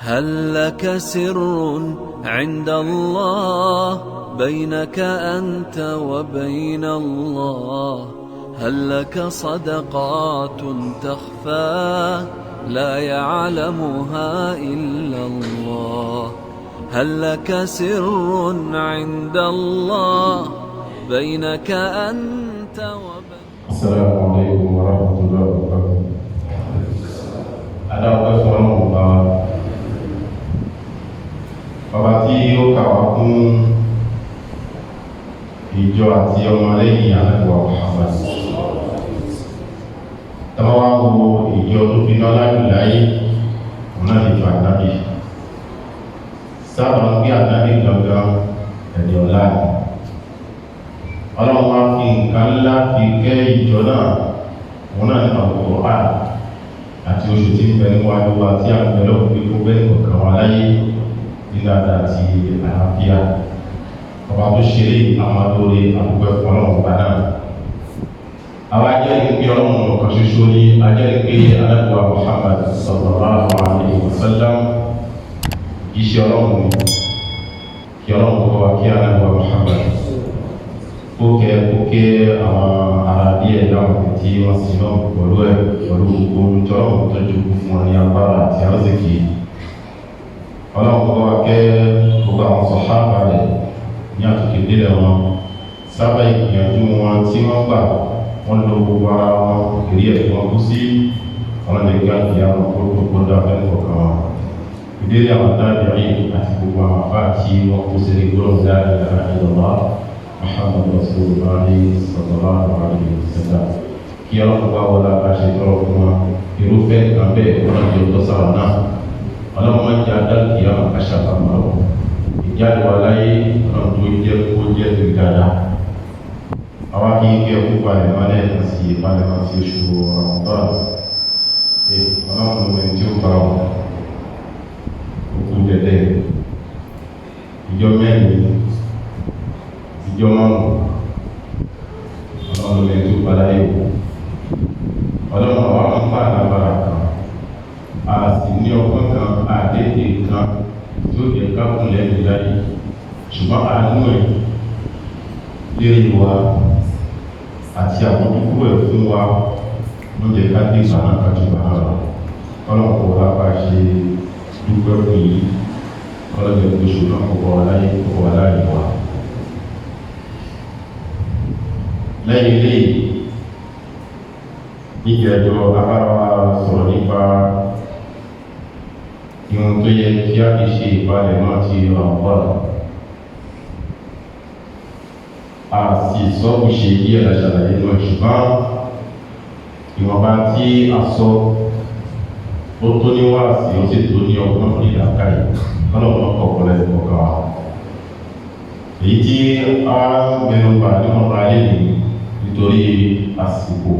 هل لك سر عند الله بينك أنت وبين الله؟ هل لك صدقات تخفى لا يعلمها إلا الله؟ هل لك سر عند الله بينك أنت وبين السلام عليكم ورحمة الله وبركاته. Adáwọ̀ fún ọlọ́run bàbá tí ó kàwá fún ìjọ àti ọmọ lẹ́yìn Ànábì Muhammad. Tàbá wá wo ìjọ tó fi náà láyò láyé òun náà lè jọ Ànábì. Sábà ń gbé Ànábì gangan ẹ̀dẹ̀ ọ̀la ni. Ọlọ́run wá fi nǹkan ńlá fi kẹ́ ìjọ náà òun náà nínú Al-Qur'an àti oṣù tí ń bẹ níwájú wa tí a ń bẹ lọ́wọ́ pé kó bẹ́ẹ̀ kọ̀ọ̀kan wá láyé nígbàdá àti àlàáfíà. Ọba tó ṣeré àmàlóore àdúgbò ẹ̀fọ́ ọlọ́run gbà náà. Àwa jẹ́rìí pé ọlọ́run ọ̀kan ṣoṣo ní ajẹ́rìí pé Ànábì Muhammad sallallahu alaihi wasallam iṣẹ́ ọlọ́run ni kí ọlọ́run kọ́ wa kí Ànábì Muhammad kókè àwọn ará díẹ̀ láwọn tí wọ́n sì náà pẹ̀lú gbogbo olùtọ́rọ̀ tọ́jú fún wọn ní agbára àti àrọ́sìkì. Ọlọ́run kọ́ wa kẹ́ gbogbo àwọn sàhábà rẹ̀ ní àtòkè délẹ̀ wọn sábà ìgbìyànjú wọn tí wọ́n gbà wọ́n lo gbogbo ara wọn èrí ẹ̀fọ́ wọn kú sí ọlọ́dẹ̀gá ìyá wọn kó gbogbo dáfẹ́ kọ̀ọ̀kan wọn. Ìdílé àwọn dábìrì àti gbogbo àwọn afá tí wọ́n kó sí gbọ́dọ̀ dáadáa ìlọ́wọ́ Muhammad Rasulullah sallallahu alaihi wasallam. Kí ọlọ́run bá wọlé àbáṣe tọrọ fún wa irúfẹ́ nǹkan bẹ́ẹ̀ ọlọ́run yóò tọ́ sára náà. Ọlọ́run máa ń jẹ́ adáàkì àwọn aṣáájú àmọ́ ìjáde wa láyé ọlọ́run tó jẹ́ kó jẹ́ tó dáadáa. Àwa kì í kí ẹkú balẹ̀ máa lẹ́ẹ̀kan sí ìbalẹ̀ máa ti oṣù Ramadan. Ọlọ́run ló mẹ́rin tí ó bá wọn òkú dẹ̀dẹ̀ ìjọ mẹ́rin ìjọ márùn-ún ọlọ́run ló mẹ́rin tó padà yẹ̀ wò. Ọlọ́run àwọn àpá àlábàrà kan a sì ní ọgbọ́n kan àdéhùn kan tí ó jẹ́ kákùn lẹ́nu láyé ṣùgbọ́n àánú ẹ̀ lérí wa àti àbójúkú ẹ̀ fún wa ló jẹ́ ká dé ìgbà náà kájú bá náà lọ. Ọlọ́run kò wá bá ṣe dúpẹ́ fún yìí ọlọ́jọ́ oṣù náà kò wá láyé kò wá láyé wa. Lẹ́yìn léyìí níjẹ̀jọ́ abára sọ̀rọ̀ nípa ìwọ̀n tó yẹ kí a fi ṣe ìpalẹ̀mọ́ ti Ramadan. A sì sọ́kù ṣe bí ẹ̀dà ṣàlàyé náà ṣùgbọ́n ìwọ̀nba tí a sọ ó tó ní wáàsí ó sì tó ní ọgbọ́n fún ìdàkàyè ọlọ́run kọ̀ọ̀kan lẹ́nu kọ̀ọ̀kan wa. Èyí tí a mẹ́nubà níwọ̀n bá lè ní nítorí àsìkò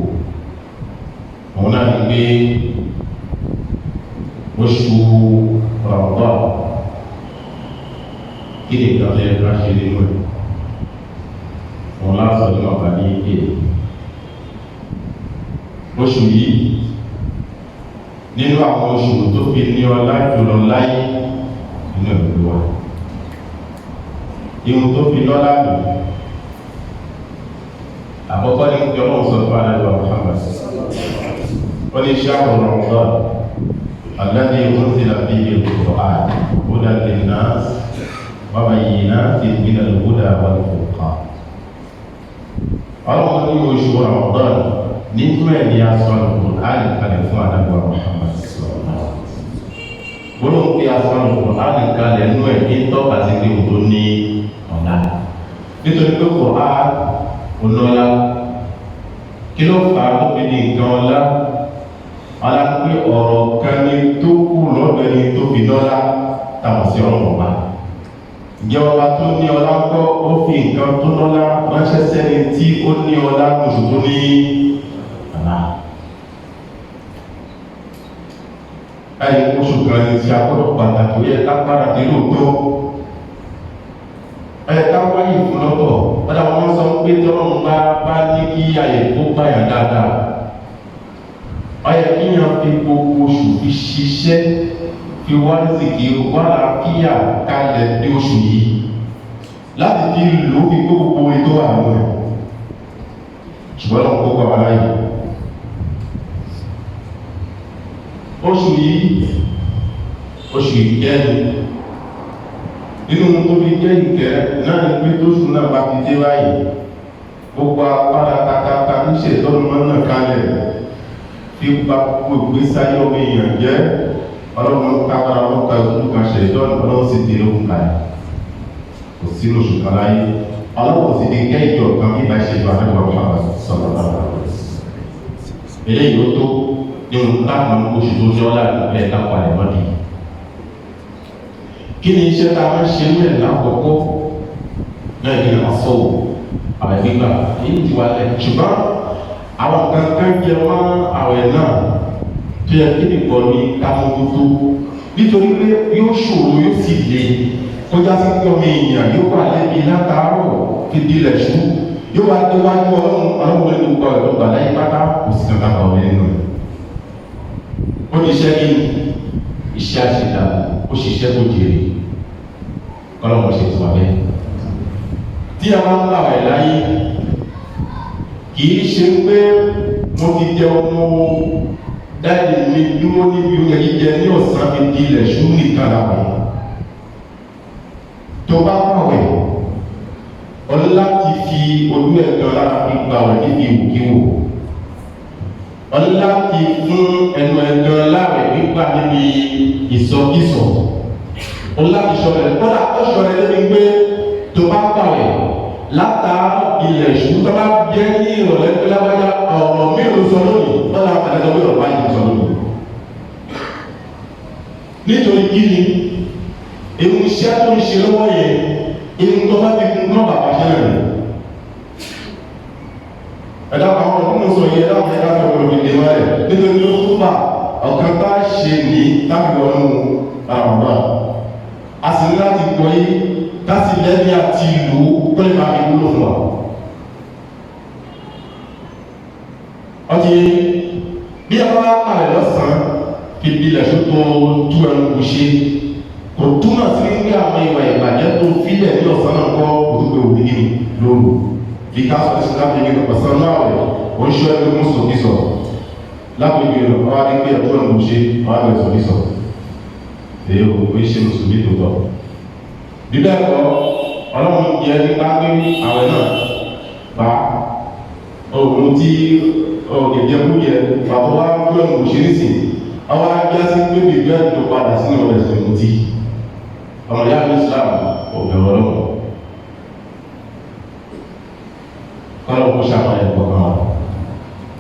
òun náà ní pé oṣù Ramadan kí ni ìgbà tó yẹ ká ṣe nínú ẹ̀ òun lásán ní ọ̀gá ní èdè. Oṣù yìí nínú àwọn oṣù tó fi ní ọlá jùlọ láyé nínú ìlú wa ìhun tó fi lọ́lá lò àkọ́kọ́ ní kí ọlọ́run sọ fún Ànábì Muhammad wọ́n ní shahru Ramadan alladhi unzila fihi al-Qur'an hudan lin-nas wa bayyinatin min al-huda wal-furqan. Ọlọ́run ní oṣù Ramadan nínú ẹ̀ ní aṣọ al-Qur'an kalẹ̀ fún Ànábì Muhammad wọ́n ń pe aṣọ al-Qur'an kalẹ̀ nínú ẹ̀ ní tọ́ka sí pé òun tó ní ọ̀la nítorí pé Qur'an ọlọ́lá kí ló fà á tó fi di nǹkan ọlá ọlá pé ọ̀rọ̀ kan ní tó kù lọ́dọ̀ ẹni tó fi lọ́lá táwọn sí ọ̀rọ̀ ọba. Ǹjẹ́ ọba tó ní ọlá kọ́ ó fi nǹkan tó lọ́lá ránṣẹ́ sẹ́ni tí ó ní ọlá oṣù tó ní ọlá. Ẹ̀yìn oṣù kan ní ti akọ́dọ̀ pàtàkì ó yẹ ká padà dé lóòótọ́. Ká wáyé fún lọ́tọ̀ ọ̀dà wọn sọ pé tọ́lọ́run bá ní kí àyè tó báyà dáadáa ọ̀yẹ̀ kí yàn fi gbogbo oṣù fi ṣiṣẹ́ fi wá zìkì wá àlàáfíà kalẹ̀ ní oṣù yìí láti fi lò ó fi gbogbo ètò àwọn ẹ̀ ṣùgbọ́n lọ́wọ́ gbogbo àwọn aláyè oṣù yìí oṣù ìkẹ́ni nínú tó fi jẹ́ ìkẹ́ náà ní pé tóṣù náà bá ti dé báyìí gbogbo apára takata níṣẹ́ ìtọ́numọ́ náà kalẹ̀ fi gba gbogbo ìgbésí ọmọ èèyàn jẹ́ ọlọ́run kápára ọlọ́ka ìlú kan ṣe ìtọ́nù ọlọ́run sì dé lókun kalẹ̀ kò sí oṣù kan láyé ọlọ́run sì dé kẹ́ ìjọ kan bí ìbá ṣe ìjọba nígbà wọn sọ̀rọ̀ náà eléyìí ó tó nínú láwọn oṣù tó jọ́ láàrin ẹ̀ lápá ẹ̀ mọ́dì kí ni iṣẹ́ tá a máa ń ṣe ní ẹ̀ lákòókò náà ní àsọ̀wò àwẹ̀ gbígbà èyí ti wà lẹ̀ ṣùgbọ́n àwọn kankan jẹ mọ́ àwẹ̀ náà tó yẹ kí nìkan ní kámọ́tótó nítorí pé yóò ṣòro yóò sì le kọjá sí pé ọmọ èèyàn yóò wà lẹ́bi látàárọ̀ fi dilẹ̀ ṣú yóò wá dé wájú ọlọ́run lẹ́nu gbọ́ ẹ̀rọ gbà láyé pátá kò sí kankan kan ọ̀rẹ́ nínú rẹ̀ ó ní iṣẹ́ kí iṣẹ́ àṣìdá ó ṣiṣẹ́ tó jèrè kọ́lọ́mọ̀ ṣe tó wà bẹ́ẹ̀ tí a máa ń bá wẹ̀ láyé kì í ṣe pé mo ti jẹ ọmọ dáàdì mi dúró níbi oúnjẹ jíjẹ ní ọ̀sán mi di ilẹ̀ ṣú nìkan láwẹ̀ tó bá pàwẹ̀ ọlá ti fi olú ẹ̀gbọ́n lára fi gbà wẹ̀ níbi ìwòkíwò ọlá ti fún ẹnu ẹ̀gbọ́n láwẹ̀ nígbà níbi ìsọkísọ ọlá ti ṣọlẹ̀ kọ́lá ó ṣọlẹ̀ lẹ́ni pé tó bá pàwẹ̀ látàárọ̀ ilẹ̀ ìṣú tó bá jẹ́ ní ìrọ̀lẹ́ pé lábájá ọ̀rọ̀ mélòó sọ lónìí wọ́n náà padà lọ́wọ́ ọ̀rọ̀ báyìí sọ lónìí. nítorí kí ni ewu iṣẹ́ tó ń ṣe lọ́wọ́ yẹn ewu tó bá ti kún náà bàbá ṣẹlẹ̀ rẹ̀. ẹ̀dá àwọn ọ̀rọ̀ tó ń sọ yẹn láwọn ẹ̀dá tó wọlé òdìdè wọn rẹ̀ nítorí ló fún bá ọ̀kan tá a ṣe ní láti wọnú àwọn náà. a sì ní láti gbọ́ yé láti lẹ́ni àti ìlú tó lè máa fi wúlò fún wa. ọtí bí a bá pàrẹ̀ lọ́sàn-án kí ìbílẹ̀ tó tó tú ẹnu kò ṣe kò túmọ̀ sí ní àwọn ìwà ìbàjẹ́ tó fílẹ̀ ní ọ̀sán náà kọ́ òtúgbò òdìgí lóru bí ká sọ sí láti ní ọ̀sán náà rẹ̀ ó ń ṣọ́ ẹgbẹ́ mú sọ̀kí sọ̀ láti ibi rẹ̀ wọ́n á ní pé ẹ̀tọ́ ẹnu kò ṣe wọ́n á bẹ̀rẹ̀ sọ̀kí sọ̀ èyí ò ń ṣe mùsùlùmí tó tọ̀ bíbẹ́ ẹ̀kọ́ ọlọ́run jẹ́ nípa pé àwẹ̀ náà bá ohun tí ọ̀gẹ̀dẹ̀ kú yẹ bàbá wa kú ẹ̀mù òṣèré sí àwọn ajá sí pé bíbẹ́ tó padà sínú ọ̀rẹ́ sọ̀rọ̀ tí ọmọ ìyá ní Islam ọ̀bẹ̀ ọlọ́run ọlọ́run kó ṣàpá ẹ̀kọ́ kan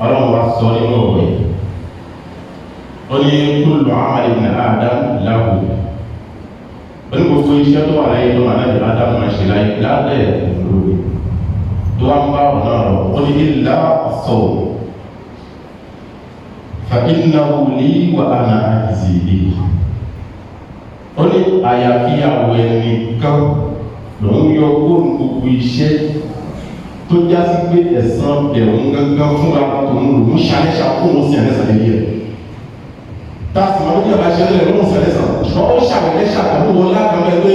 ọlọ́run wa sọ nínú ọ̀rẹ́ ó ní kullu amali ibn Adam lahu pẹ̀lú gbogbo iṣẹ́ tó wà láyé tó wà láyé Ádámù máa ṣe láyé ládẹ́ lórí tó wá ń bá ọ̀nà rọ̀ ó ní illa as-sawm fa innahu li wa ana ajzi bihi ó ní àyàfi àwọ̀ ẹnìkan lòun yọ kóòrùn gbogbo iṣẹ́ tó já sí pé ẹ̀san bẹ̀rùn gángan fúnra tòun lòun ṣàlẹ́ṣà kóòrùn sí ẹ̀lẹ́sà lè yẹ tásì máa ń yàrá ṣẹlẹ̀ lóhùn sẹ́lẹ̀sàn ṣùgbọ́n ó ṣàwẹ̀lẹ́ ṣàkóso lágbàmẹ́ pé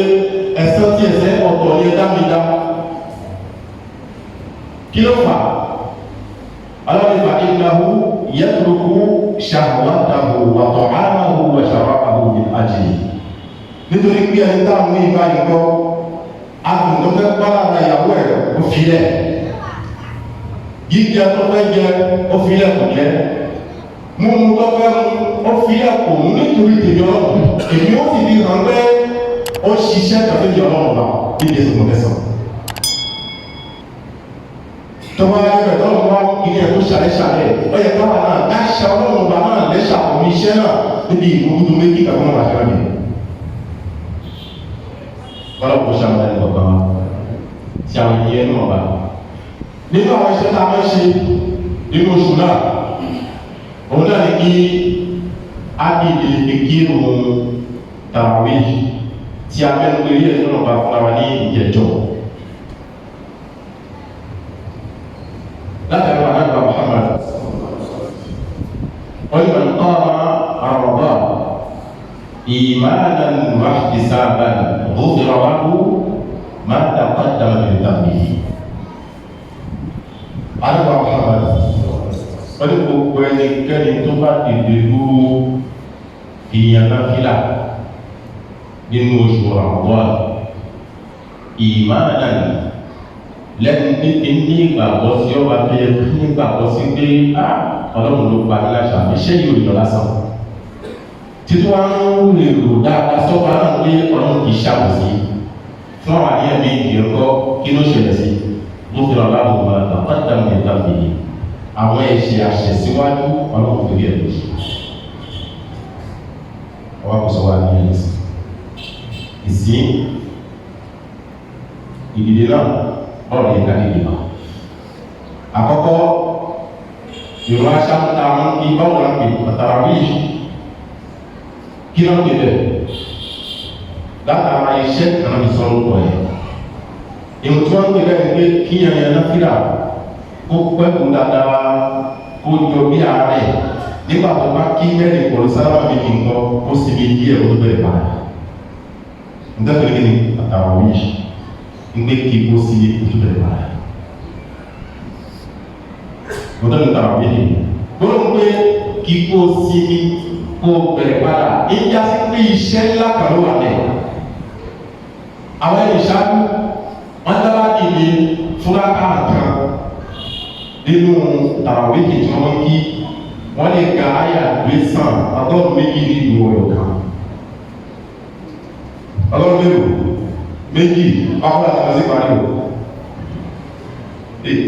ẹ̀sán tí ẹ̀sẹ̀ ọ̀tọ̀ ní ẹ̀dá mi dá kí ló fà alábìfà ìnáwó yẹ́tùrúkú ṣàwádàbò wàtọ̀ àmàwò wàṣàwàbò àjì nítorí pé ẹni táwọn ní ìbá ìkọ́ adùn tó fẹ́ bá lára ìyàwó ẹ̀ ó filẹ̀ jíjẹ tó fẹ́ jẹ ó filẹ̀ kò jẹ́ múmu tó fẹ́ mú ó filẹ̀ kò mú nítorí tèmi ọlọ́run èmi ó sì fi hàn pé ó ṣiṣẹ́ kàfé di ọlọ́run bá níbi ẹ̀sìn mọ̀lẹ́sàn tọ́wọ́ ayẹ́fẹ́ tọ́lọ́ wá ilé ẹ̀kọ́ ṣàlẹ́ṣàlẹ́ ó yẹ káwa náà dáṣà ọlọ́run bá náà lẹ́ṣà fún iṣẹ́ náà níbi ìmúdú méjì kàfé wọn àṣà mi ọlọ́pọ̀ ṣàlẹ́ ọ̀gá tí àwọn ìyẹn náà bá nínú àwọn iṣẹ́ tá a máa ń ṣe nínú oṣù náà òun náà ní kí á di ìdílé kírun tàwí tí a fẹ́ lórí ẹ̀ lọ́nà bá fúnra wa ní ìjẹ́jọ́ látàrí wà náà Muhammad wọ́n ní man qama Ramadan إيمانا واحتسابا غفر له ما تقدم من ذنبه. Ànábì Muhammad wọ́n ní gbogbo ẹnikẹ́ni tó bá dìde dúró ìyàn náfílà nínú oṣù Ramadan ìmáàdàn lẹ́nu ní ìgbàgbọ́ sí ọba bẹ́ẹ̀ ní ìgbàgbọ́ sí pé Ọlọ́run ló pa ní àṣà iṣẹ́ yóò lọ lásán títí wọ́n ń lè rò dáadáa sọ́ba náà pé Ọlọ́run kì í ṣàbòsí fún àwọn àníyàn méjì ẹ̀kọ́ kí ló ṣẹlẹ̀ sí ló fi ọ̀la bò wọn àtàkùn ẹ̀dá méjì àwọn ẹ̀ṣẹ̀ àṣẹ̀síwájú Ọlọ́run fi rí ẹ̀ lóṣù ọwọ́ kò sọ wá ní ẹ̀ lẹ́sìn ìsìn ìdílé náà ọ̀rọ̀ yẹn káàdì ìdìbò àkọ́kọ́ ìrọ̀ aṣááta wọn kí báwo la pè pàtàkì yìí kí ló ń pè bẹ́ẹ̀ látara iṣẹ́ kan ní sọ́rọ́ pọ̀ yẹn ìmọ̀ tí wọ́n ń pè bẹ́ẹ̀ ni pé kí yẹn náà fìlà kó pẹ́kù dáadáa kó jọ bí ààrẹ nígbà tó bá kí mẹ́rin pọ̀lú sábà mi kì í kọ́ ó sì bí díẹ̀ ó bẹ̀rẹ̀ padà nítorí kí ni àtàwọn yìí ngbe kí kó sí ojú bẹ̀rẹ̀ padà nítorí àtàwọn yìí gbọ́dọ̀ pé kí kó sí kó bẹ̀rẹ̀ padà ìjà sí pé iṣẹ́ ńlá kan ló wà lẹ̀ àwọn ẹni ṣáájú wọn dábà dìde fúnra káàkan nínú àtàwọn yìí tí wọ́n kí wọ́n lè ga àyà gbé sàn àtọ́nù méjì ní ìlú ọ̀yọ̀ kan ọlọ́run mélòó méjì ọkọ̀ àti ọ̀sẹ̀ parí o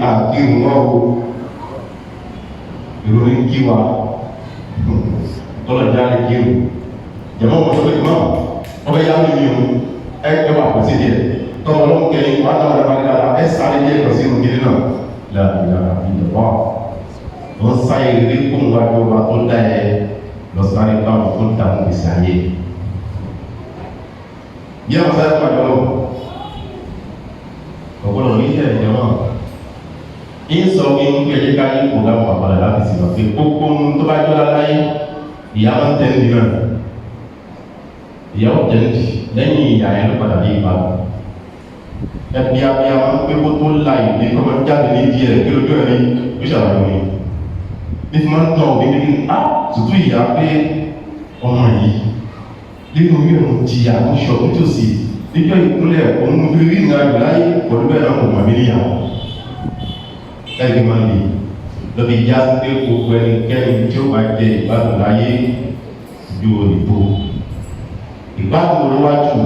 àdìrún lọ́wọ́ ìròyìn kí wa tọ́lọ̀ jáde kí o jẹ̀mọ́ wọn sọ pé mọ́ ọbẹ̀ yá mi o ẹ wà kò sí díẹ̀ tọ́lọ̀ lọ́wọ́ kẹ́yìn wà náà wà dáadáa ẹ sáré díẹ̀ lọ sí inú kiri náà láàbìlára ìjọba wọ́n sáyé rí kún wájú wa tó dá ẹ lọ sáré báwọn tó dá wọn gbèsè ayé yẹ́ wọ́n sáré pàdé ọlọ́wọ́ ọ̀pọ̀lọpọ̀ ní ìṣẹ̀lẹ̀ ìjọba ń sọ pé ń pè é ká ní kò dáhùn àpàdé láti sì lọ pé gbogbo ohun tó bá jọ láláyé ìyá máa ń tẹ́ ní náà ìyàwó tẹ́ ní lẹ́yìn ìyá ẹ̀ ló padà dé ìbámu ẹbí abíyá máa ń pé kó tó la ìdí kó máa jáde ní díẹ̀ kí lójú ẹ̀ ní ó ṣàlàyé mi bí ti máa ń tọ́ òbí ní tuntun ìyá pé ọmọ yìí nínú yóò jìyà ní ṣọ́ọ̀bù tó sì níjọ́ ìkúnlẹ̀ òun fi rí ìrìn àjò láyé pẹ̀lú bẹ́ẹ̀ náà kò mọ̀ mí níyàwó ẹgbẹ́ máa ń lè lọ́bi já pé gbogbo ẹnikẹ́ni tí ó bá jẹ ìgbádùn láyé ju òyìnbó ìgbádùn olówájú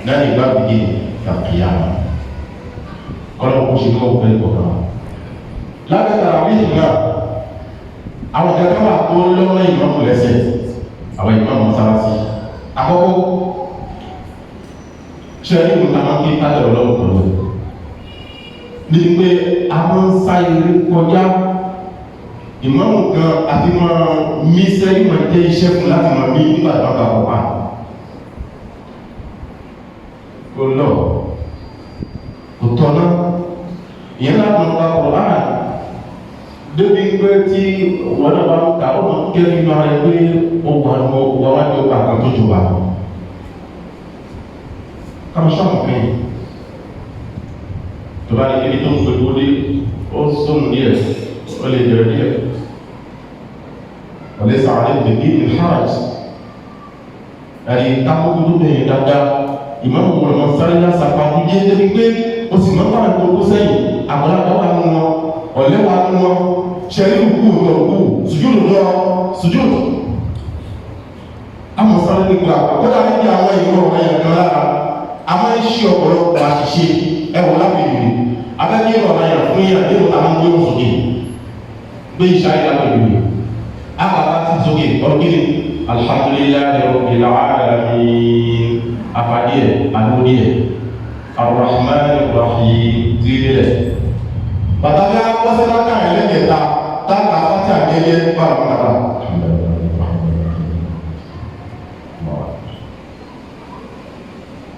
náà ní ìgbádùn yìí tàbíyà ọlọ́pọ̀ ṣe ní ọgbẹ́ ìgbọ̀nà lábẹ́ta àwọn ìgbà àwọn kẹta wà tó lọ́wọ́ ìmọ̀mù lẹ́sẹ̀ àwọn ìmọ̀mù sáwásí àkọ́kọ́ ṣe ní ìgbà máa ń kí kájọ ọlọ́pọ̀ pẹ̀lú ní pé a máa ń sá eré kọjá ìmọ̀mù kan àti máa mí sẹ́yìn máa jẹ́ iṣẹ́ fún láti máa mí nígbà tó bá kọ̀ pa kò lọ kò tọ́nà ìyẹn láti lọ pa ọ̀rọ̀ láàrín débi pé tí wọ́n náà bá ń ka ọmọ kẹ́ nínú ara ẹ pé ọgbà wájú ọgbà kan tó jọba kàmú sọ́mù kẹ́yìn tó bá ní ibi tó ń pẹ̀lú dé ó sọ́mù díẹ̀ ó lè jẹ́ díẹ̀ ọ̀lẹ́ sàárẹ̀ bèbí ní hajj ẹ̀rí tákókó tó bẹ̀yìn dáadáa ìmọ̀mù wọn lọ sáré lásàpá ní jẹ́ débi pé ó sì máa ń bá àgbò kó sẹ́yìn àgbàlagbà wà nínú wọn ọ̀lẹ́ wà nínú wọn ṣẹ́rí òkú òkú sùjúdù lọ sùjúdù àmọ̀ sáré nípa àkọ́dá níbi àwọn ìwọ̀n ọ̀rọ̀ ẹ̀yàn kan lára a máa ń ṣe ọ̀pọ̀lọpọ̀ àṣìṣe ẹwọ̀ lápẹ̀lú abẹ́bí ọ̀rọ̀ ẹ̀yàn fún yẹn nínú àwọn gbé òsòkè gbé ìṣáyé lápẹ̀lú àpapá ti sókè ọ̀gbìn alhamdulillahi rabbil alamin afadíẹ̀ alódíẹ̀ arrahmanir rahim tírílẹ̀ bàtàkà wọ́sẹ̀láka ẹlẹ́gẹ̀ta táàkà fàtí àgẹ́gẹ́ pàrọ̀pàrọ̀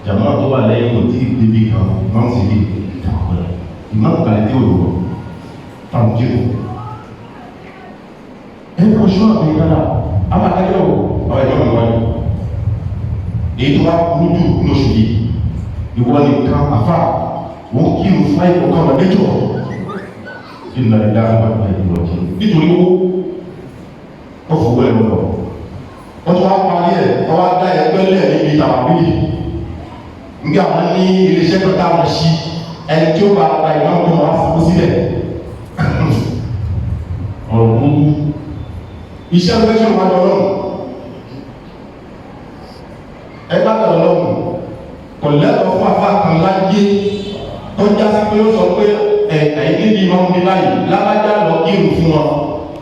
jàmọ́ tó wà lẹ́yìn kò tí débi kan máa ń sì bí ìtàkùnlẹ̀ ìmọ̀ kàlẹ̀ tí ó lò tàbí jù ẹgbẹ́ ọ̀ṣọ́ àbí ìdára abàkájọ́ àwọn ìmọ̀ ìwájú èyí tó wá kúrú jù ní oṣù yìí ìwọ nìkan àfà wọ́n kí n fún ẹ̀kọ́ kan lẹ́jọ́ ìnà ìdá àgbàgbà ìlọ́jì nítorí ó fòwò ẹ̀ lọ wọ́n tó wá parí ẹ̀ wọ́n wá dá ẹgbẹ́ lẹ̀ níbi tàbí nígbà wọn ní iléeṣẹ́ tó táwọn sí ẹni tí ó bá gba ìmọ̀ tó wọ́n fún sílẹ̀ ọ̀rọ̀ gbogbo iṣẹ́ lọ́jọ́ wọn lọ́rùn ẹgbẹ́ lọ́rùn kò lẹ́tọ̀ọ́ fún afá kan láyé tó já sí pé ó sọ pé ẹ̀yìn níbi ìmọ̀ mi báyìí lábájá lọ kírun fún wọn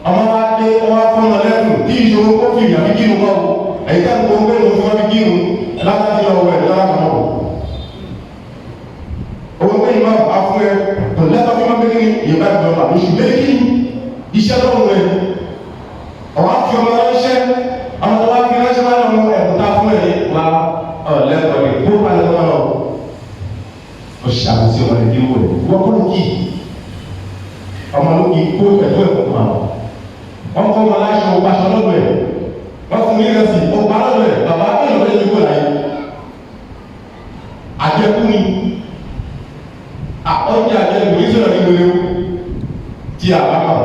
ọmọ wa dé ọwọ́ fún wọn lẹ́kùn tí ìṣòro kó fi ìyàbí kírun kọ́ ẹ̀yìn tá gbogbo pé òun fún wọn fi kírun lábájá lọ wẹ̀ lọ́wọ́ kan náà owó pé ìmọ̀ àfún ẹ kò lẹ́tọ̀ọ́ fún wọn pé kí ni ìyẹ̀bá ìjọba oṣù méjì iṣẹ́ lọ́wọ́ rẹ̀ ọwọ́ fi ọmọ ránṣẹ́ ọmọ tó wá fi ránṣẹ́ máa lọ ẹ̀kúta fún ẹ̀ wá lẹ́tọ̀ọ́ rẹ̀ kó bá lọ́wọ́ lọ ó ṣàkóso ọmọ rẹ̀ kí wọ́n wọ́n kọ́ lókì ọmọ lókì kó ẹ̀kọ́ ẹ̀kọ́ kan wọ́n kọ́ ọmọ aláṣọ ọgbàṣọ lọ́dọ̀ ẹ̀ wọ́n fún mi rẹ̀sì ọgbà lọ́dọ̀ ẹ̀ bàbá èèyàn lè dúró láyé àjẹkù ni ọjà àjẹkù yìí sọ̀rọ̀ ní gbèrè tí a bá kọ̀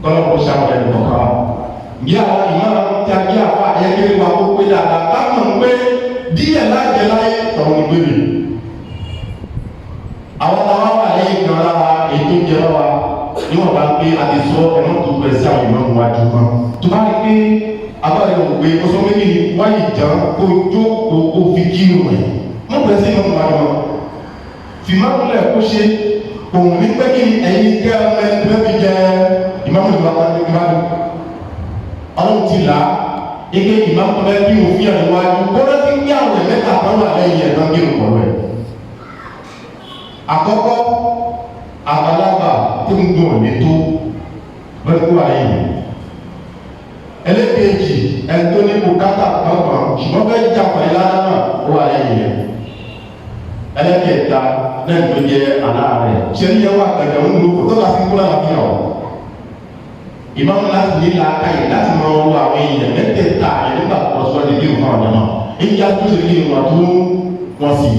kọ́lọ́pọ̀ sáwọn ẹni kọ̀ọ̀kan wa. Bí àwọn ìmọ̀ràn tí a gbé àpá ayẹyẹ wa kó pé dáadáa táwọn ń pé díẹ̀ lájẹ láyé tọ̀hún ní gbèrè. Àwọn táwọn wà lẹ́yìn kan lára ètò ìjẹba wa níwọ̀n bá gbé àdìsọ́ ẹ̀rọ tó pẹ̀ sí àwọn ìmọ̀ wájú kan. Tó bá rí pé abáyé ò gbé oṣù méjì ní wáyé jàn kó jó kó fi kírun rẹ̀. Wọ́n pẹ̀ sí ìmọ̀ wájú wọn. Fìmáwùlẹ̀ kó ṣe òun ní pé kí ẹ̀yin kẹ́ ẹ̀ẹ́dẹ́gbẹ́ jẹ́ ìmáàmù ìmáàmù ìmáàmù ọlọ́run ti là ike ìmáàmù bẹ́ẹ̀ bí òfin àríwájú kọ́lá ti ń gbé àwọn ẹ̀mẹ́ta kan wà lẹ́yìn ẹ̀ náà gírun pọ̀lọ́ ẹ̀. Àkọ́kọ́ àgbàlagbà tó ń gbọ́n òní tó lọ́dún tó wà lẹ́yìn. Ẹlẹ́kẹ̀ẹ́jì ẹni tó ní bùkátà kankan ṣùgbọ́n bẹ́ẹ̀ jà pẹ̀lú lánàá ó wà lẹ́yìn ẹ̀. Ẹlẹ́kẹ̀ẹ́ta náà ló jẹ́ aláàrẹ̀ ṣẹ́ni yẹn wà gbẹ̀gbẹ̀ ń lo kò tó bá sí kúlà àfihàn ọ̀ ìmáàmù láti ní làákàyè láti máa wọ àwọn èèyàn mẹ́tẹ̀ẹ̀ta ẹ̀ nígbà tó sọ ní bí nǹkan ọ̀dọ́ náà èyí á tó ṣe kí wọn tó wọn sì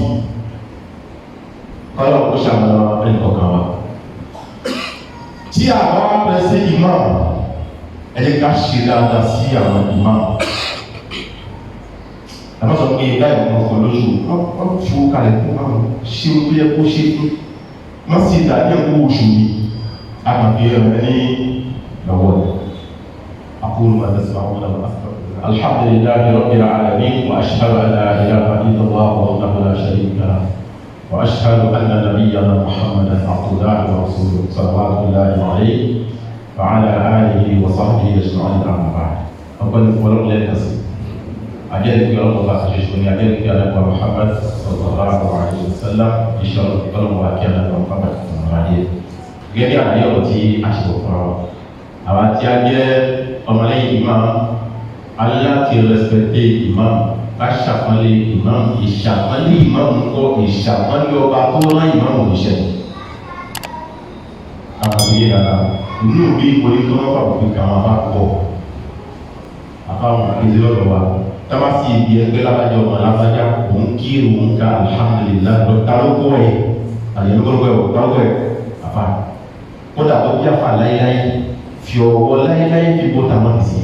kọ́lọ̀ kó ṣàmùlọ ẹnì kọ̀ọ̀kan wa. Tí àwọn apẹ̀ sí ìmáàmù ẹ̀jẹ̀ ká ṣe dáadáa sí àwọn ìmáàmù àmọ́ sọ pé báyìí wọn kọ lóṣù wọn fún kalẹ̀ fún àwọn ṣé o yẹ kó ṣe fún wọn sì dàbí ẹ̀kọ́ oṣù ni àgbàgbé ẹ̀ ní lọ́wọ́ rẹ̀ أقول ما تسمعون وأستغفر الحمد لله رب العالمين وأشهد أن لا إله إلا الله وحده لا شريك له وأشهد أن نبينا محمدا عبد الله ورسوله صلوات الله عليه وعلى آله وصحبه أجمعين أما بعد أقول ولو لا تصل أجل في الله خشيشوني أجل في أنك محمد صلى الله عليه وسلم إن شاء الله تكلم وكان محمد صلى الله عليه gẹ́gẹ́ àdéhùn tí a ṣe fún ọ àwọn tí a jẹ́ ọmọlẹ́yìn imam aláti rẹ́spẹ̀tẹ́ imam ká ṣàpọ́nlé imam ìṣàpọ́nlé imam ńkọ́ ìṣàpọ́nlé ọba tó rán imam òṣìṣẹ́ àkàwé yàrá inú bí ìpolí tó wọ́n fà òfin kà máa bá pọ̀ àbáwọn àti lọ́dọ̀ wa tábà sí ibi ẹgbẹ́ lábájá ọmọ lábájá òun kí òun ká alhamdulillah lọ dárúkọ ẹ̀ àyẹ̀lógún ẹ̀ dárúkọ ẹ̀ àbá kódà tó bí àfà láíláí fi ọwọ́ láíláí fi bó tàmá sí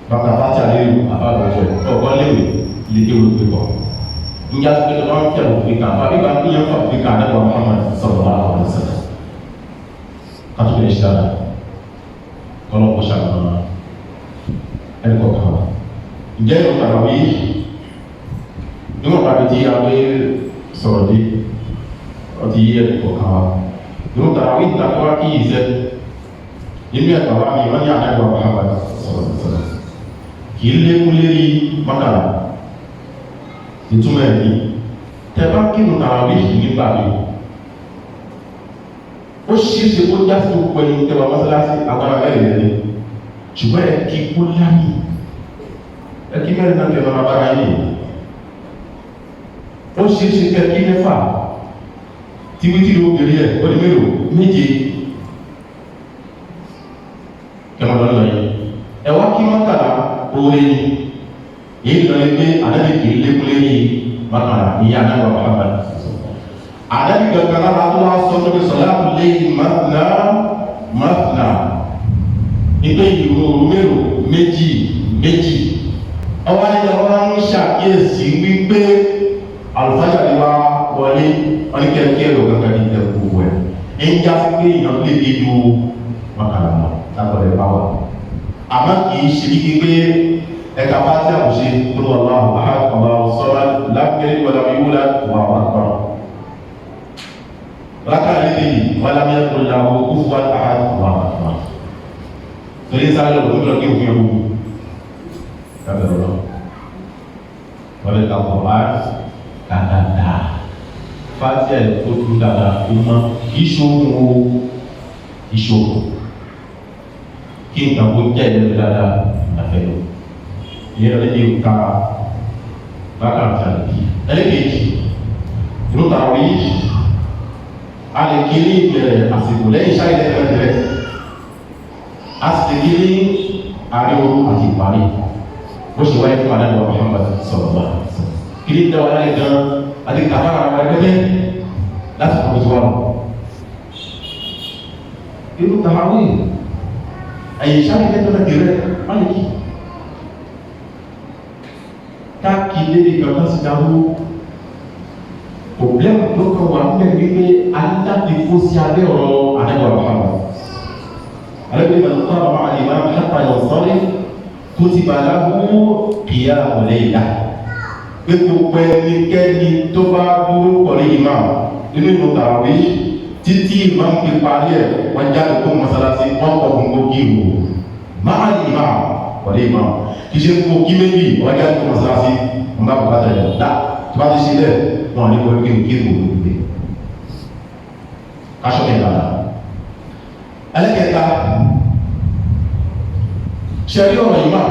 bàbá bá tí a lè rí àbá àgbàjọ ẹ̀ ọgbọ́n léwé lédè olùgbé kọ́ níjà tó kéde wọn fẹ́ òfin kan àbá bíbá ń yẹn fún òfin kan àdébọ̀ Muhammad sallallahu alaihi wasallam kátó lè ṣe dáadáa kọ́lọ́ kó ṣàgbọ́n ẹni kọ̀ọ̀kan wa ǹjẹ́ ìlú tàbí níwọ̀n pàdé tí a gbé sọ̀rọ̀ dé ọtí yí ẹni kọ̀ọ̀kan wa níwọ̀n tàbí ìtàkùwá kí yìí sẹ́ nínú ẹ̀kọ́ wa mi wọ́n ní àdágbà Muhammad sọ̀rọ̀ kì í lékún lérí mọ́kànlá ìtumọ̀ ẹ̀mí tẹ́bá kínú tàbí nígbà mi ó ṣeéṣe kó já sí gbogbo ẹni tẹ́wà mọ́sálásí agbára mẹ́rin lẹ́ni ṣùgbọ́n ẹ kí kó lámì ẹ kí mẹ́rin náà tẹ̀lé ọmọ abára yìí ó ṣeéṣe kẹ́ kí mẹ́fà tíwítìrì obìnrin ẹ̀ ó di mélòó méje ẹ̀mọ́ lọ́nà yìí ẹ wá kí mọ́kànlá oore ni èyí lọ lé pé ànábì kì í lékún lérí mọ́kànlá ìyá ànábì wa Muhammad ànábì gangan lára tó wá sọ pé sọ̀láàtù lẹ́yìn mọ́tìnà mọ́tìnà ìpé ìrò mélòó méjì méjì ọwọ́ ayẹyẹ wọn ń ṣàkíyèsí wípé àlùfáàjà ni wá wọlé wọn ní kẹ́kẹ́ ẹ̀rọ gangan ní ẹ̀kú wẹ̀ ń já sí pé èèyàn lè dé ju mọ́kànlá náà lábọ̀lẹ̀ bá wà àmọ́ kì í ṣe kíkí pé ẹ̀ka pàtí àwòṣe tó lọ lọ́wọ́ àhàkọ́lá sọ́lá lápẹ́rẹ́ wọlé wíwúlá wà wà kọ́ rákà lédè wà lábẹ́ tó lọ́wọ́ kó fún àhàkọ́lá wà kọ́ torí sáré lọ́wọ́ tó kí òfin ẹ̀kú kábẹ̀rẹ̀ lọ wọlé kakọ̀ bá kàdàdà pàtí ẹ̀ tó dúró dáadáa tó mọ́ kì í ṣòwò ìṣòwò kí nǹkan kó jẹ́ ìlú dáadáa àfẹ́ lọ. Ìyẹn lè di nǹka bákan àti àlèkí. Ẹlẹ́kẹ̀jì, ìlú tàwí a lè kí ní ìbẹ̀rẹ̀ àsìkò lẹ́yìn ṣáà ilẹ̀ ẹ̀rẹ̀ a sì lè kí ní àárín òru àti ìparí. Bó ṣe wáyé fún Ànábì Muhammad sọ̀rọ̀ bá. Kí ní dáwọ́ láyé gan àti kàfá àwọn ẹgbẹ́ láti kọ́ tó wà lọ. Ìlú tàwí ẹ̀yìn ṣáà ilẹ̀ ẹ̀rẹ̀ máyìí káàkiri lè gbàgbọ́ sí dáwó pòblẹ́mù tó kọ wà ń bẹ̀ wípé aláti kó sí abẹ́ ọ̀rọ̀ Ànábì Muhammad alẹ́bí ìgbà tó àwọn àlèmá hápa yọ̀ sọ́lé tó ti bà láwọ́ kìíyà ọ̀lẹ́ ìlà pé gbogbo ẹnikẹ́ni tó bá dúró pọ̀lú ìmá nínú ìlú tàwí títí ìmá ń fi parí ẹ̀ wọ́n jáde kó mọ́sálásí wọ́n kọ̀ fún gbogbo ìwò máa ìmá pọ̀lú ìmá kìí ṣe kó kí méjì wọ́n jáde kó mọ́sálásí wọ́n bá bùkátà yọ̀ dá tó bá ti ṣe lẹ̀ wọ́n ní wọ́n kí kí ìwò gbogbo káṣọ́ kẹta ẹlẹ́kẹta ṣẹ̀rí ọ̀rọ̀ ìmá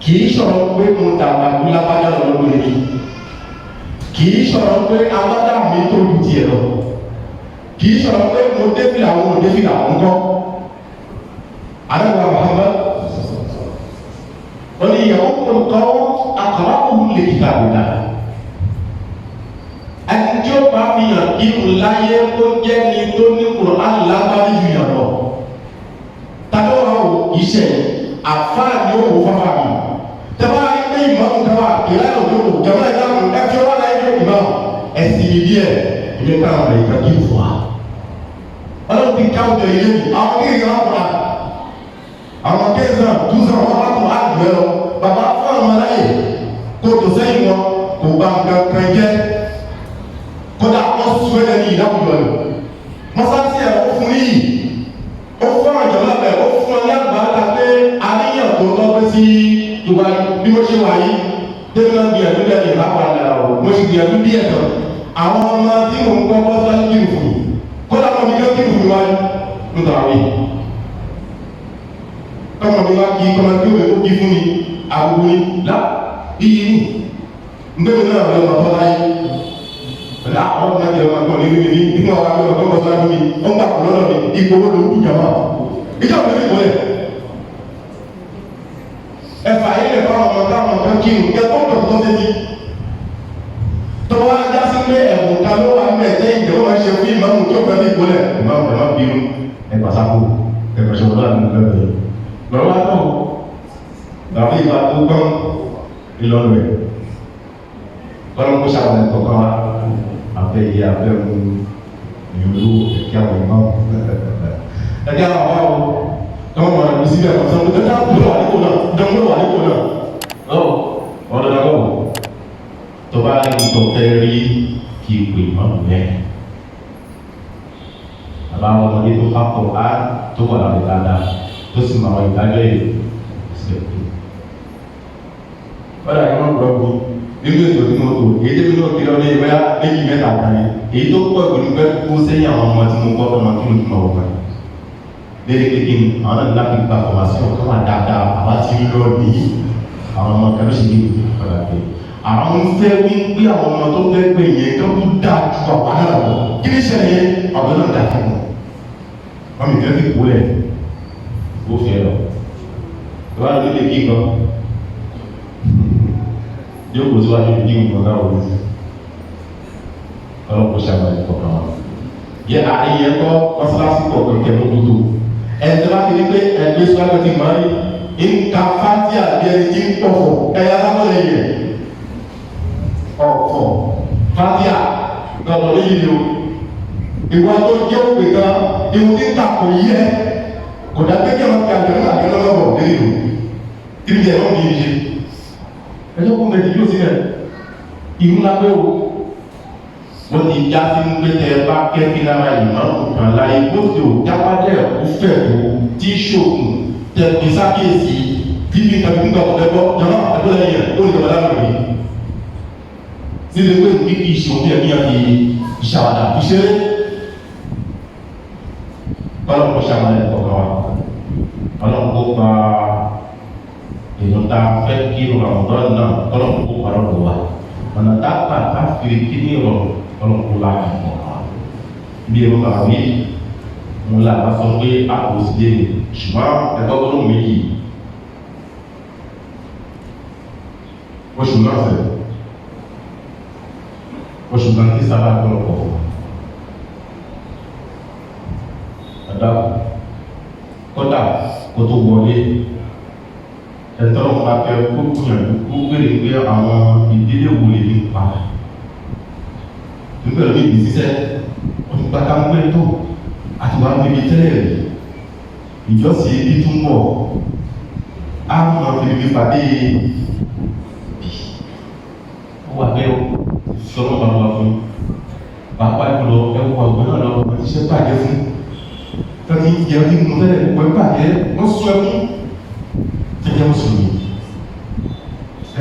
kìí ṣọ̀rọ̀ pé mo dàgbà ní lápájá lọ́dún ní kìí ṣọ̀rọ̀ pé alájà mi tó lù tiẹ̀ lọ kìí ṣọ̀rọ̀ pé mo débìlà àwọn òdébìlà ọ̀nkọ́ Ànábì Muhammad wọ́n ní ìyàwó kọ́ àkàràkùn lè kíkà gbìdá ẹni tí ó bá fi hàn inú láyé tó jẹ́ ni tó ní Kùránì lágbárí ju yàn lọ tàbí wà ó iṣẹ́ àfáà ni ó wò fáfá mi tẹ́wọ́ ayé pé ìmọ̀ọ́mù tẹ́wọ́ ìlànà òjòkó jẹ́wọ́ ìdáhùn ẹ̀fí wọ́n láyé tó ìmọ̀ọ́mù ẹ̀sìn ìdí ẹ̀ ilé káwọn rẹ̀ ìkàkí fún wa ọlọ́run ti ká ọjọ́ ilé mi àwọn kéèyàn wà fúnra àwọn kéèyàn túnṣàn wọn wá fún àgbẹ̀ lọ bàbá fún àwọn aláyè kó tó sẹ́yìn wọn kò bá nǹkan kan jẹ́ kódà wọ́n sún ẹ̀ ní ìdáhùn lọ mọ́sáàsì ẹ̀ ó fún yìí ó fún àjọ lábẹ́ ó fún ọ ní àgbàlá pé àníyàn tó lọ́pẹ́ sí ìwà bí mo ṣe wà yìí tẹ́lẹ̀ náà gbìyànjú lẹ́yìn ìbápadà ọ̀ mo sì gbìyànjú díẹ̀ tán àwọn ọmọ tí mo ń gbọ́ bọ́ sọ́ọ́ kí n fún kódà kọ́ mi ló kí n fún mi wáyé ń tọ́ àwìn kọ́mọ mi wá kí kọ́mọ kí ó kí fún mi àwòrán ní lá iyì ní ndéwé náà lọ́wọ́ bọ́ láyé ọ̀dà àwọn ọmọ ẹgbẹ́ ọmọ ẹgbẹ́ nínú mi nínú àwọn akẹ́kọ̀ọ́ tó ń bọ̀ sọ́ọ́ mi ó ń gbà kọ́ lọ́dọ̀ mi ipò owó ló ń kú jàmá ìjọba mi kò lẹ̀ ẹ̀fà yìí lè fáwọn ọmọ táwọn ọmọ kí n kẹ́ tó ń tọ̀ tó ń tẹ́tí tó wá já sí pé ẹ̀bùn ta ló wà ń bẹ̀ tẹ́ ìjọba máa ṣe fún ìmáàmù tó fẹ́ bí ìkólẹ̀ ìmáàmù ẹ̀ má bínú ẹ̀pà sáfù ẹ̀pà ṣọ̀rọ̀ láti mú lẹ́bẹ̀ẹ́ lọ́wọ́ wá náà tàbí ìgbà tó gbọ́n ìlọ́nu ẹ̀ lọ́nà kó ṣàwọn ẹ̀kọ́ kan wá àfẹ́ yìí àfẹ́ mú ìlú ẹ̀kẹ́ àwọn ìmáàmù ẹ̀kẹ́ àwọn àwọn àwọn tọ́wọ́ mọ̀ ẹ̀kú síbẹ̀ ọ̀sán tó dá gbọ́dọ̀ wà nípò náà dánwó wà nípò náà lọ́wọ́ ọ̀dọ̀ náà lọ́wọ́ tó bá lẹ́yìn tó fẹ́ rí kí ipò ìmáàmù yẹn àbáwọn ọmọdé tó bá kọ̀ á tó wà lábẹ́ dáadáa tó sì máa wọ ìdájọ́ yìí sílẹ̀ tó. Bọ́dà yìí wọ́n gbọ́ bí nínú ètò tí mo tò èyí tẹ́mi náà kiri ọdún yìí bóyá méjì mẹ́ta kan yẹn èyí tó pọ̀ ìpinnu fẹ́ kó sẹ́yìn àwọn ọmọ tí mo kọ́ ọmọ kí mo ti máa wọ̀ wọ́n. Lédè kékeré àwọn náà láti gba fọmásí ọ̀ká wà dáadáa àwa ti ń lọ ní àwọn ọmọ kan ló ṣe ní ìpadà pé àwọn ń fẹ́ wí pé àwọn ọmọ tó fẹ́ pé yẹn kó tó dáa ju àwọn náà lọ kí ni ṣẹlẹ̀ yẹn àwọn náà dáa fún wọn. Wọ́n mi fẹ́ fi kú lẹ̀ ó fẹ́ lọ. Ìwádìí ló lè kí gan yóò kó síwájú ní nǹkan náà wọlé ọlọ́pọ̀ ṣàbàlẹ̀ kọ̀ọ̀kan wa. yẹ àìyẹ kọ́ mọ́sálásí kọ̀ọ̀kan kẹ́ mójútó ẹ̀ẹ́dẹ́ bá ti ní pé ẹgbẹ́ sọ́kọ̀ ti máa ń ka fátíà bí ẹni tí ń pọ̀fọ̀ ẹ̀yà lábọ́lẹ̀ yẹ ọ̀fọ̀ fátíà lọ́dọ̀ ní yìí o ìwà tó jẹ́ òpè kan ìwọ tí ń ta kò yẹ kò dàgbé kí wọ́n fi àgbẹ̀rún àgbẹ̀rún lọ́wọ́ nínú ìlú ìdí ẹ̀rọ yìí ṣe ẹjọ́ kún mẹ́tì yóò sí rẹ̀ ìlú lábẹ́ o wọ́n ti já sí ń pé tẹ bá kẹ́kí lára ìmọ̀ nǹkan láyé bó ti ò jábádẹ́ òfẹ́ tó tí ṣòkùn tẹ̀pẹ̀ sákèsì tí bí nǹkan nígbà ọ̀dẹ́gbọ́ jọ̀nà ẹgbẹ́ lẹ́yìn rẹ̀ ó lè jọba lábẹ́ rẹ̀ síbi pé ní kí ìṣòwò bí ẹ̀mí àti ìṣàwádà ìṣeré ọlọ́pọ̀ ṣàwádà ìkọ̀kọ̀ wa ọlọ́pọ̀ gba èèyàn tá a fẹ́ kí Ramadan náà ọlọ́pọ̀ kó parọ́ lọ wa ọ̀nà tá a gbà ká fìrí kí ní ìrọ̀rùn ọlọ́pọ̀ láàyè ìkọ̀kọ̀ wa bí ẹ̀rọ bàbá wí mo là bá sọ pé a kò sí lé ní ṣùgbọ́n ẹ̀kọ́ gbọ́dọ̀ méjì oṣù náà sẹ̀ oṣù kan tí sábà ọlọ́pọ̀ ọ̀dà kódà kó tó wọlé ẹ̀tọ́ ọ̀pá fẹ́ kó gbìyànjú kó gbèrè pé àwọn ìdílé wo lè ní pa nígbà lórí ìdí sísẹ́ òtúgbà ká ń gbé tó àti wàá níbi tẹ́lẹ̀ rẹ̀ ìjọsìn ibi tó ń bọ̀ á mọ̀ fi níbi pàdé bì ó wà bẹ́ẹ̀ o sọ́nà bá wà fún pàápàá jùlọ ẹ̀wọ̀n ọ̀gbọ́n náà lọ wọ́n ti ṣe bàjẹ́ fún tọ́tí ìjẹ́ ọdún mú tẹ́lẹ̀ wọ́n bàjẹ́ wọ́n sọ ẹkún tẹ́jẹ́ mùsùlùmí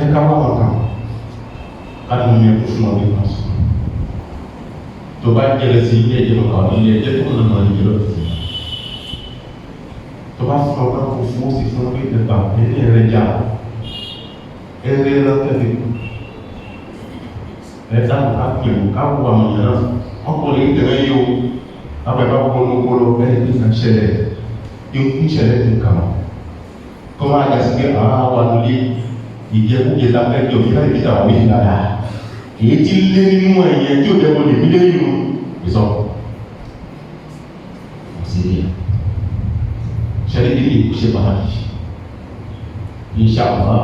ẹ̀ka wà wọ́n kan láti mú ẹkún fún ọdún kan sọ tó bá jẹ́lẹ̀ sí ilé ẹjẹ́ lọ́kà ọdún ilé ẹjẹ́ tó nà ní ìjọ lọ́tí tó bá fún ọgbà kò fún ó sì fún ọgbà ìdẹ̀bà ẹni ẹ̀rẹ́ jà ẹ̀rẹ́ lọ́tẹ̀lẹ̀ ẹ̀dá àpẹẹrẹ káwọ àwọn èèyàn náà ọkùnrin tẹ̀lé yóò abẹ́bá kólókóló ẹni tí kan ṣẹlẹ̀ ikú ṣẹlẹ̀ ní kàmá kọ́ máa jà sí pé àwọn àlùlé ìjẹkújẹ lábẹ́ jọ fílẹ̀ ìbíta wà wíṣí dáadáa èyí tí lé nínú ẹ̀yẹ tí ò dẹ́kọ̀ lè mílé nínú ìsọ síríà ṣẹlẹ̀ tí kì í ṣe pàtàkì ìṣàkóso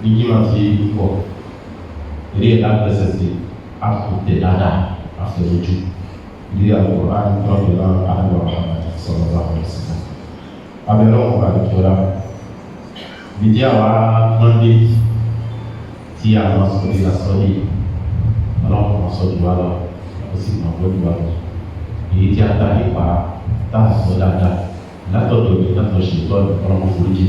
ní jíma ti pọ̀ ilé ìdágbẹ́sẹ̀ sí àfùtẹ̀ dáadáa àfẹ̀lójú ilé Al-Qur'an rọ́bìnà àdúrà Muhammad sallallahu alaihi wasallam abẹ́rẹ́ wọn bá dùkúrà bìdí àwa mọ́ndé tí àwọn sọ̀rọ̀ ìlàsọ́lé ọlọ́run kan sọ́jú wa lọ ó sì mọ̀ gbọ́dọ̀ wa lọ èyí tí a dá nípa táà sọ dáadáa látọ̀dọ̀ mi látọ̀ ṣètọ́ ọlọ́run foríjì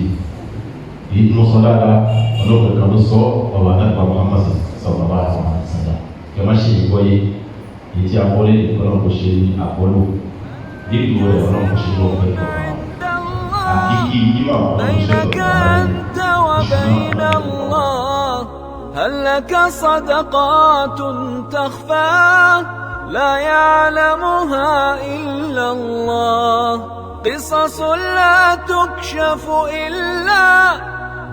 èyí tí mo sọ dáadáa ọlọ́run kan ló sọ ọba àdàgbà Muhammad sallallahu alaihi wasallam kí a má ṣe ìgbọ́yé èyí tí a wọlé ọlọ́run kò ṣe ní àpọ́lò nílùú rẹ̀ ọlọ́run kò ṣe lọ́wọ́ pẹ̀lú ọ̀kan àkíkí ìmọ̀ ọlọ́run ṣe هل لك صدقات تخفى لا يعلمها إلا الله قصص لا تكشف إلا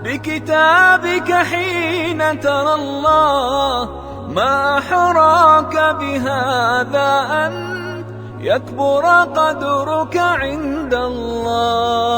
بكتابك حين ترى الله ما أحراك بهذا أن يكبر قدرك عند الله